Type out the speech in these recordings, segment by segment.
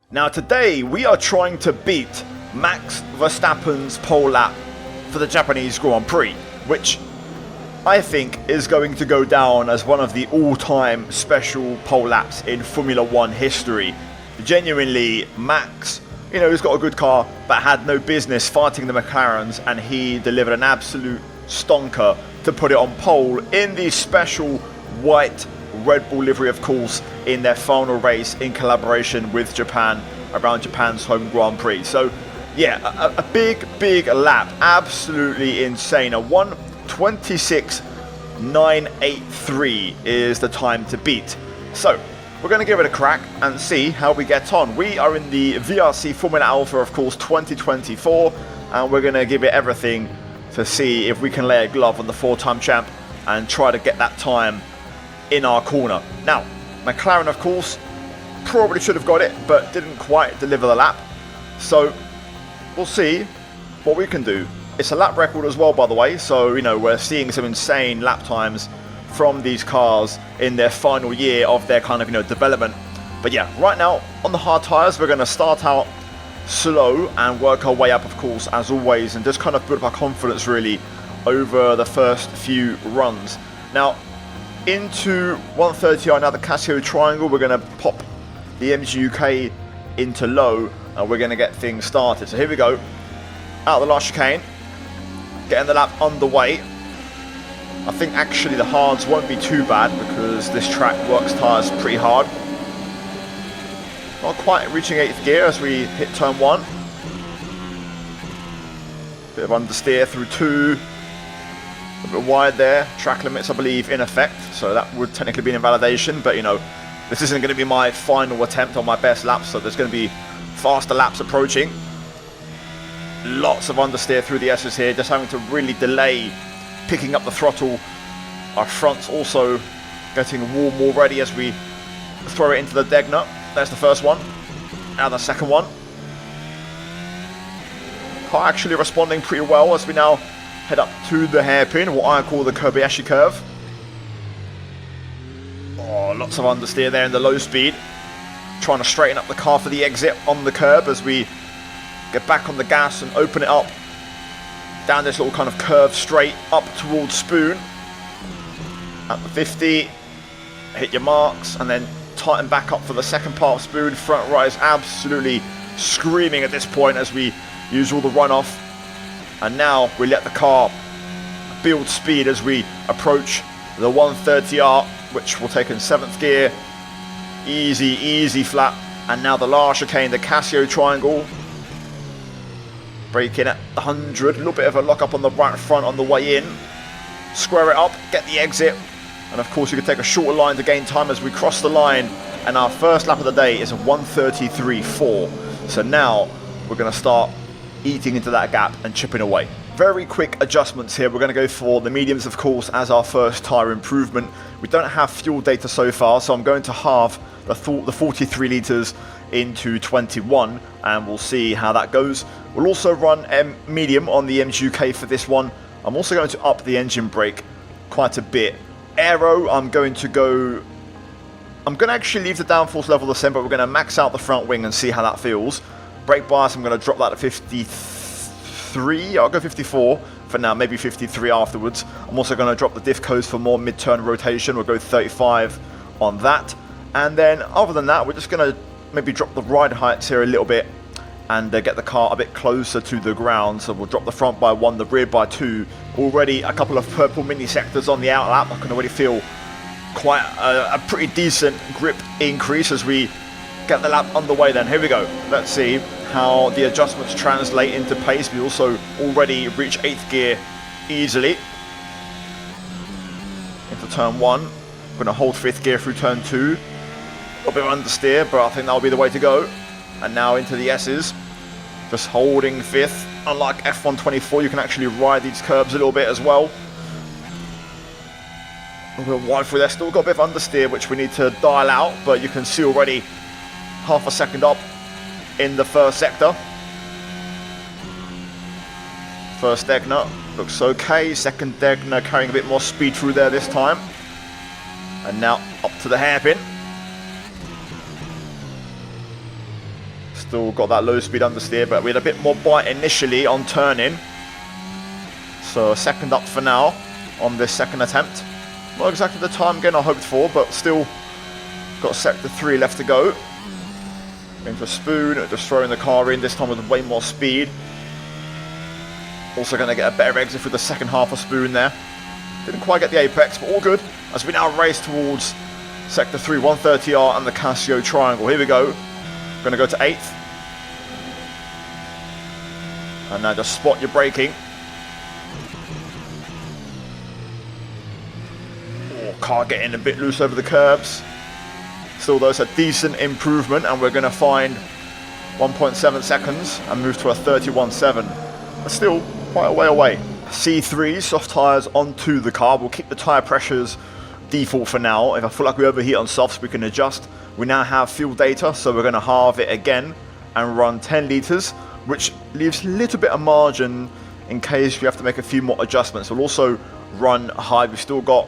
Now today we are trying to beat Max Verstappen's pole lap for the Japanese Grand Prix, which I think is going to go down as one of the all-time special pole laps in Formula 1 history. Genuinely, Max, he's got a good car, but had no business fighting the McLarens, and he delivered an absolute stonker to put it on pole in the special white Red Bull livery, of course, in their final race in collaboration with Japan around Japan's home Grand Prix. So yeah, a big lap, absolutely insane. A 1:26.983 is the time to beat. So we're going to give it a crack and see how we get on. We are in the VRC Formula Alpha, of course, 2024, and we're going to give it everything to see if we can lay a glove on the four-time champ and try to get that time in our corner. Now, McLaren, of course, probably should have got it, but didn't quite deliver the lap. So we'll see what we can do. It's a lap record as well, by the way, so we're seeing some insane lap times from these cars in their final year of their kind of development. But yeah, right now on the hard tyres, we're going to start out slow and work our way up, of course, as always, and just kind of build up our confidence really over the first few runs. Now into 130R, now the Casio triangle, we're going to pop the MG UK into low and we're going to get things started. So here we go, out of the last chicane, getting the lap underway. I think actually the hards won't be too bad because this track works tyres pretty hard. Not quite reaching 8th gear as we hit turn 1. Bit of understeer through 2. A bit wide there. Track limits, I believe, in effect, so that would technically be an invalidation, but this isn't going to be my final attempt on my best lap, so there's going to be faster laps approaching. Lots of understeer through the S's here, just having to really delay picking up the throttle. Our front's also getting warm already as we throw it into the Degner. There's the first one, and the second one. Car actually responding pretty well as we now head up to the hairpin, what I call the Kobayashi curve. Oh, lots of understeer there in the low speed. Trying to straighten up the car for the exit on the curb as we get back on the gas and open it up down this little kind of curve straight up towards Spoon. At the 50, hit your marks and then tighten back up for the second part of Spoon. Front right is absolutely screaming at this point as we use all the runoff. And now we let the car build speed as we approach the 130R, which will take in 7th gear. Easy flat. And now the last chicane, the Casio triangle. Braking at 100. A little bit of a lock up on the right front on the way in. Square it up, get the exit. And of course you can take a shorter line to gain time as we cross the line. And our first lap of the day is a 1:33.4. So now we're going to start eating into that gap and chipping away. Very quick adjustments here. We're going to go for the mediums, of course, as our first tyre improvement. We don't have fuel data so far, so I'm going to halve the 43 litres into 21, and we'll see how that goes. We'll also run medium on the MG UK for this one. I'm also going to up the engine brake quite a bit. Aero, I'm going to actually leave the downforce level the same, but we're going to max out the front wing and see how that feels. Brake bias, I'm going to drop that to 53. I'll go 54 for now, maybe 53 afterwards. I'm also going to drop the diff codes for more mid-turn rotation. We'll go 35 on that. And then other than that, we're just going to maybe drop the ride heights here a little bit and get the car a bit closer to the ground. So we'll drop the front by 1, the rear by 2. Already a couple of purple mini sectors on the out lap. I can already feel quite a pretty decent grip increase as we get the lap underway then. Here we go. Let's see how the adjustments translate into pace. We also already reach 8th gear easily. Into turn 1. I'm going to hold 5th gear through turn 2. A little bit of understeer, but I think that'll be the way to go. And now into the S's. Just holding 5th. Unlike F124, you can actually ride these curbs a little bit as well. A little bit wide through there. Still got a bit of understeer, which we need to dial out, but you can see already half a second up in the first sector. First Degner looks okay. Second Degner carrying a bit more speed through there this time. And now up to the hairpin. Still got that low speed understeer, but we had a bit more bite initially on turning. So second up for now on this second attempt. Not exactly the time gain I hoped for, but still got sector 3 left to go. Into a spoon, just throwing the car in, this time with way more speed. Also going to get a better exit through the second half of spoon there. Didn't quite get the apex, but all good as we now race towards sector 3, 130R and the Casio triangle. Here we go. Going to go to 8th. And now just spot your braking. Oh, car getting a bit loose over the curbs. Still though, it's a decent improvement, and we're going to find 1.7 seconds and move to a 31.7. But still quite a way away. C3 soft tyres onto the car. We'll keep the tyre pressures default for now. If I feel like we overheat on softs, we can adjust. We now have fuel data, so we're going to halve it again and run 10 litres, which leaves a little bit of margin in case we have to make a few more adjustments. We'll also run high. We've still got,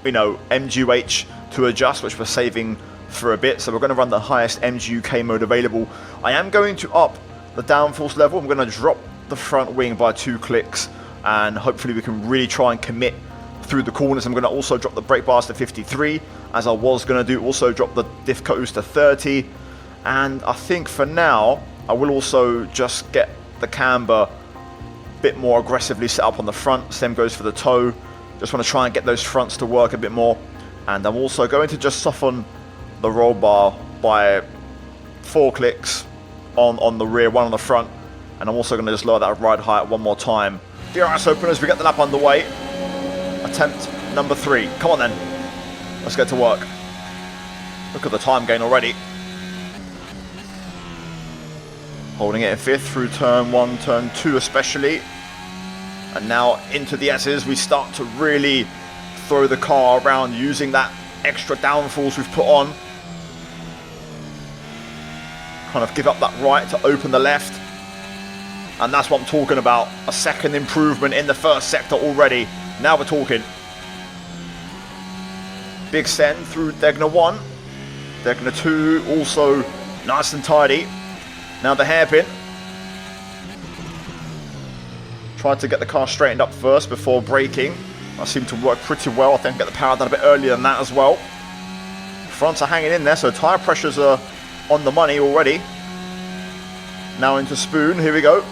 you know, MGUH to adjust, which we're saving for a bit. So we're going to run the highest MGUK mode available. I am going to up the downforce level. I'm going to drop the front wing by 2 clicks, and hopefully we can really try and commit through the corners. I'm going to also drop the brake bars to 53, as I was going to do. Also drop the diff coast to 30. And I think for now, I will also just get the camber a bit more aggressively set up on the front. Same goes for the toe. Just want to try and get those fronts to work a bit more. And I'm also going to just soften the roll bar by 4 clicks on the rear, 1 on the front. And I'm also going to just lower that ride height one more time. DRS openers, we get the lap underway. Attempt number 3. Come on then. Let's get to work. Look at the time gain already. Holding it in 5th through turn 1, turn 2 especially. And now into the S's, we start to really throw the car around using that extra downforce we've put on. Kind of give up that right to open the left. And that's what I'm talking about. A second improvement in the first sector already. Now we're talking. Big send through Degner 1. Degner 2 also nice and tidy. Now the hairpin. Tried to get the car straightened up first before braking. That seemed to work pretty well. I think get the power down a bit earlier than that as well. Fronts are hanging in there, so tyre pressures are on the money already. Now into spoon, here we go.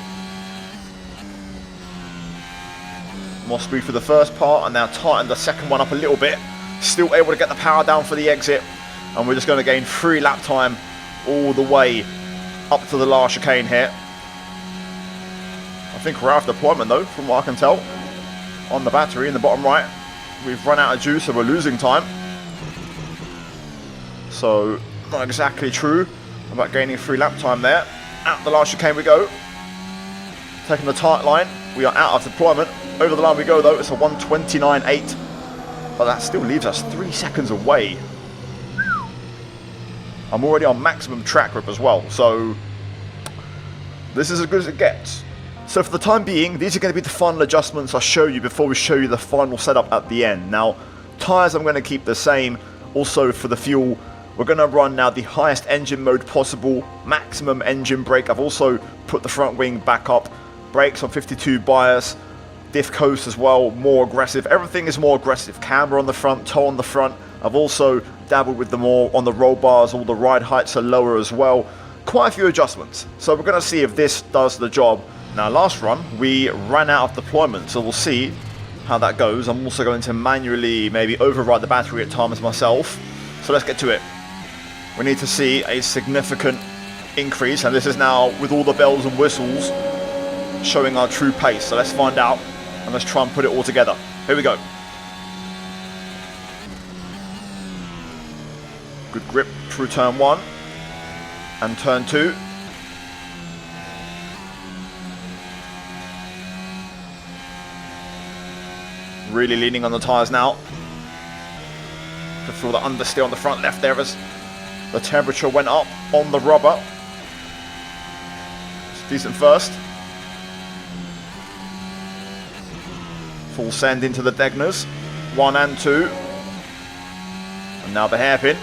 More speed for the first part, and now tighten the second one up a little bit. Still able to get the power down for the exit, and we're just going to gain 3 lap time all the way up to the last chicane here. I think we're out of deployment though, from what I can tell. On the battery in the bottom right, we've run out of juice, so we're losing time. So, not exactly true about gaining 3 lap time there. Out the last chicane we go. Taking the tight line, we are out of deployment. Over the line we go though, it's a 1:29.8. But that still leaves us 3 seconds away. I'm already on maximum track grip as well, so this is as good as it gets. So for the time being, these are going to be the final adjustments I'll show you before we show you the final setup at the end. Now, tyres I'm going to keep the same. Also for the fuel, we're going to run now the highest engine mode possible, maximum engine brake. I've also put the front wing back up, brakes on 52 bias, diff coast as well, more aggressive. Everything is more aggressive. Camber on the front, toe on the front. I've also dabbled with the more on the roll bars. All the ride heights are lower as well. Quite a few adjustments. So we're going to see if this does the job. Now last run we ran out of deployment, so we'll see how that goes. I'm also going to manually maybe override the battery at times myself. So let's get to it. We need to see a significant increase, and this is now with all the bells and whistles showing our true pace. So let's find out and let's try and put it all together. Here we go. Good grip through turn 1 and turn 2. Really leaning on the tyres now. To feel the understeer on the front left there as the temperature went up on the rubber. It's decent first. Full send into the Degners. 1 and 2. And now the hairpin.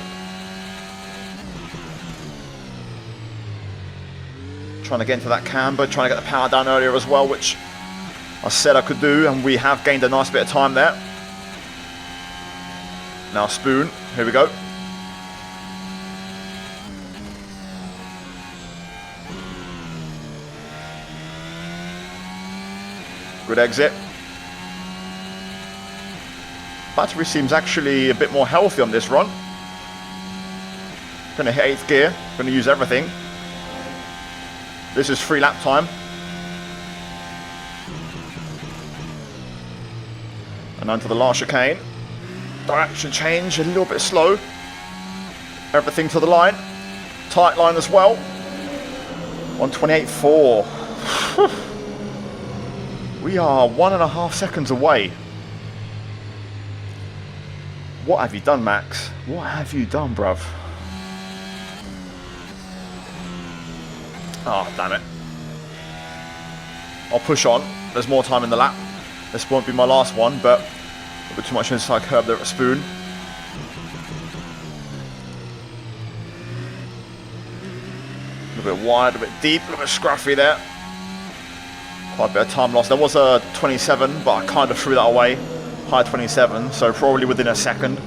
Trying to get into that camber, trying to get the power down earlier as well, which I said I could do, and we have gained a nice bit of time there. Now spoon, here we go. Good exit. Battery seems actually a bit more healthy on this run. Gonna hit 8th gear, gonna use everything. This is 3 lap time. And onto the last chicane. Direction change, a little bit slow. Everything to the line. Tight line as well. 1:28.4. We are 1.5 seconds away. What have you done, Max? What have you done, bruv? Oh, damn it. I'll push on. There's more time in the lap. This won't be my last one, but a bit too much inside curb there at spoon. A little bit wide, a bit deep, a little bit scruffy there. Quite a bit of time lost. There was a 27, but I kind of threw that away. High 27, so probably within a second.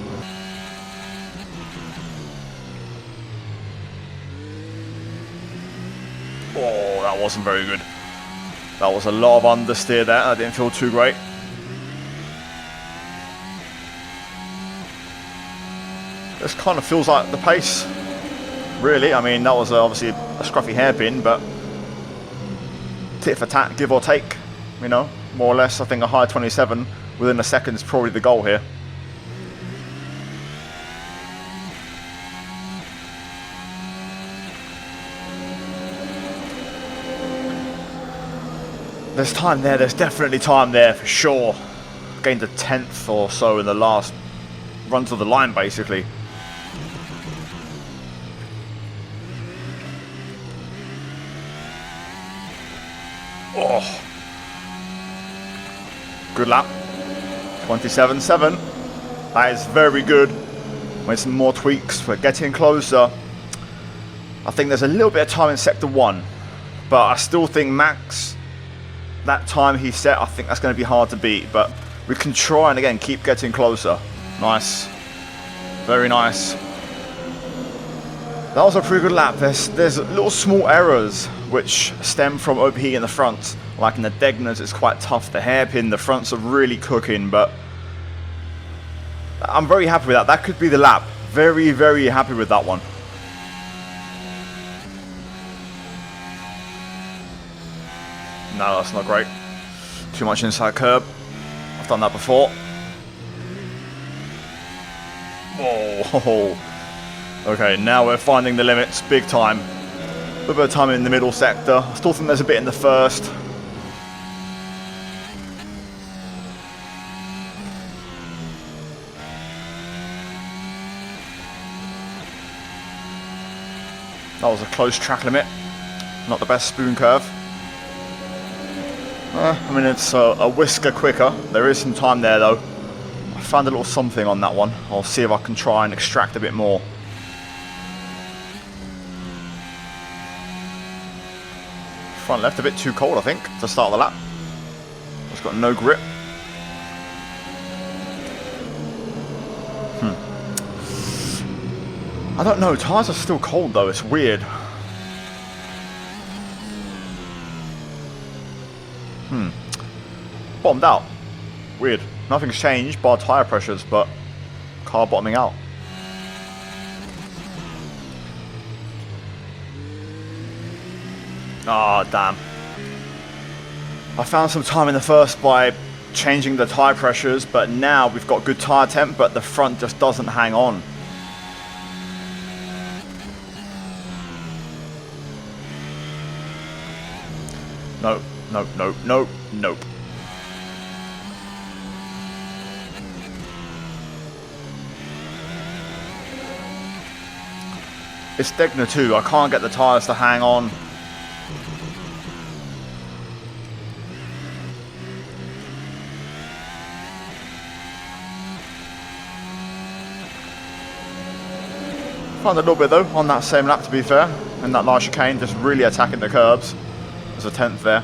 Oh, that wasn't very good. That was a lot of understeer there. That didn't feel too great. This kind of feels like the pace, really. I mean, that was obviously a scruffy hairpin, but tit for tat, give or take, you know, more or less. I think a high 27 within a second is probably the goal here. There's time there, there's definitely time there for sure. Gained a 10th or so in the last run to the line, basically. Oh, good lap. 27.7. That is very good. With some more tweaks, we're getting closer. I think there's a little bit of time in sector 1, but I still think Max, that time he set, I think that's going to be hard to beat, but we can try and again keep getting closer. Nice, very nice. That was a pretty good lap. There's little small errors which stem from overheating in the front. Like in the Degners, it's quite tough. The hairpin, the fronts are really cooking, but I'm very happy with that. That could be the lap. Very, very happy with that one. No, that's not great. Too much inside curb. I've done that before. Oh. Okay, now we're finding the limits big time. A little bit of time in the middle sector. I still think there's a bit in the first. That was a close track limit. Not the best spoon curve. I mean, it's a whisker quicker. There is some time there though. I found a little something on that one. I'll see if I can try and extract a bit more. Front left a bit too cold, I think, to start the lap. It's got no grip. I don't know, tyres are still cold though, it's weird. Bottomed out. Weird. Nothing's changed bar tyre pressures, but car bottoming out. Ah, damn. I found some time in the first by changing the tyre pressures, but now we've got good tyre temp, but the front just doesn't hang on. Nope, nope, nope, nope, nope. It's Degner too, I can't get the tyres to hang on. Found a little bit though on that same lap, to be fair, in that last chicane, just really attacking the curbs. There's a 10th there.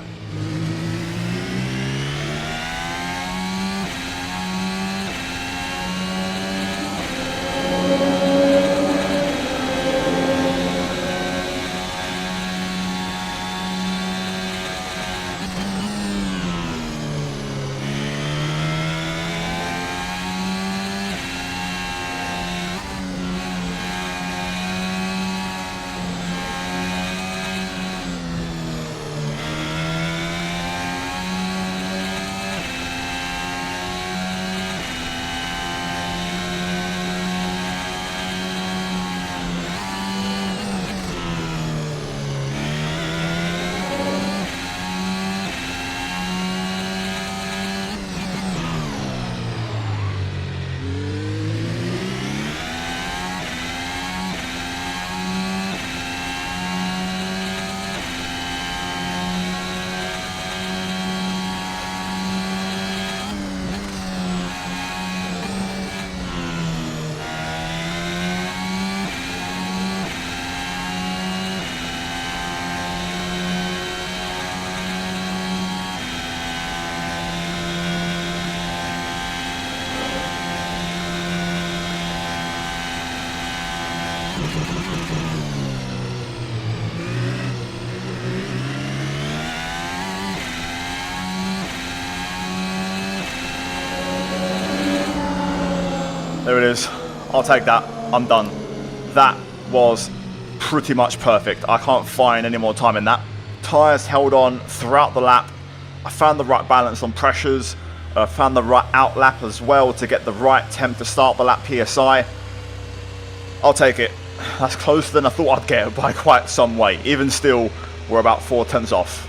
There it is. I'll take that. I'm done. That was pretty much perfect. I can't find any more time in that. Tyres held on throughout the lap. I found the right balance on pressures. Found the right out lap as well to get the right temp to start the lap PSI. I'll take it. That's closer than I thought I'd get by quite some way. Even still, we're about 4/10 off.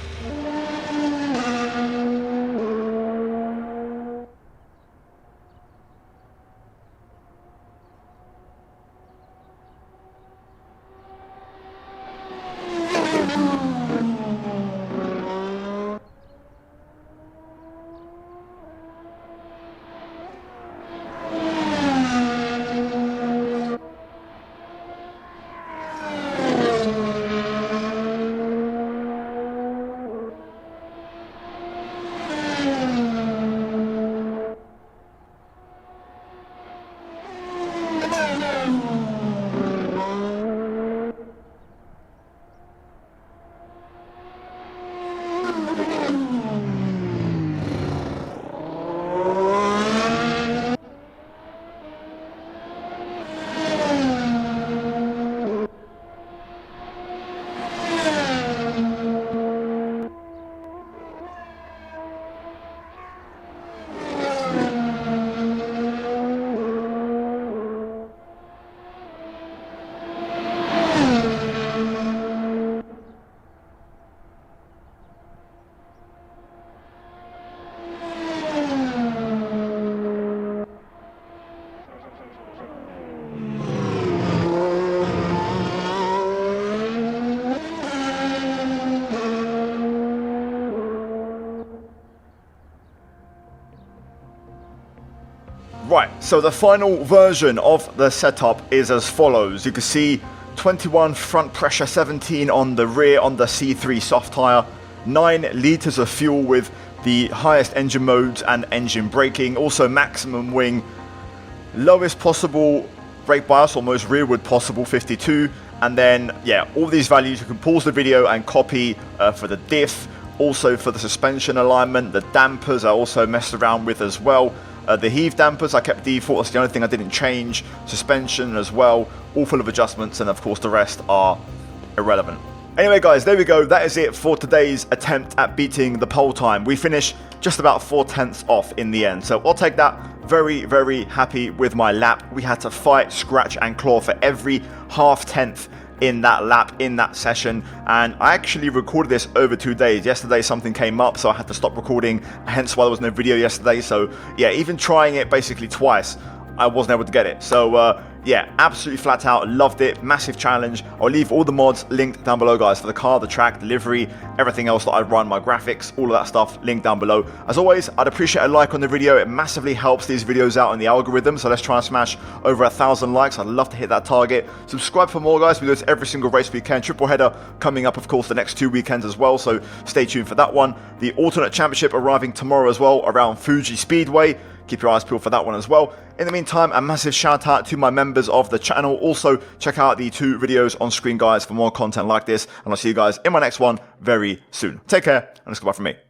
Right, so the final version of the setup is as follows. You can see 21 front pressure, 17 on the rear on the C3 soft tyre, 9 litres of fuel with the highest engine modes and engine braking, also maximum wing, lowest possible brake bias or most rearward possible 52, and then yeah, all these values you can pause the video and copy for the diff, also for the suspension alignment. The dampers I also messed around with as well. The heave dampers I kept default, that's the only thing I didn't change. Suspension as well, all full of adjustments, and of course the rest are irrelevant. Anyway guys, there we go, that is it for today's attempt at beating the pole time. We finished just about 4/10 off in the end, so I'll take that. Very, very happy with my lap. We had to fight, scratch and claw for every half-tenth in that lap, in that session, and I actually recorded this over 2 days. Yesterday something came up, so I had to stop recording, hence why there was no video yesterday. So yeah, even trying it basically twice, I wasn't able to get it. So yeah, absolutely flat out loved it. Massive challenge. I'll leave all the mods linked down below, guys, for the car, the track, delivery, everything else that I run, my graphics, all of that stuff linked down below. As always, I'd appreciate a like on the video. It massively helps these videos out in the algorithm, so let's try and smash over 1,000 likes. I'd love to hit that target. Subscribe for more, guys. We do this every single race weekend. Triple header coming up, of course, the next 2 weekends as well, so stay tuned for that one. The alternate championship arriving tomorrow as well around Fuji Speedway. Keep your eyes peeled for that one as well. In the meantime, a massive shout out to my members of the channel. Also, check out the 2 videos on screen, guys, for more content like this. And I'll see you guys in my next one very soon. Take care, and it's goodbye from me.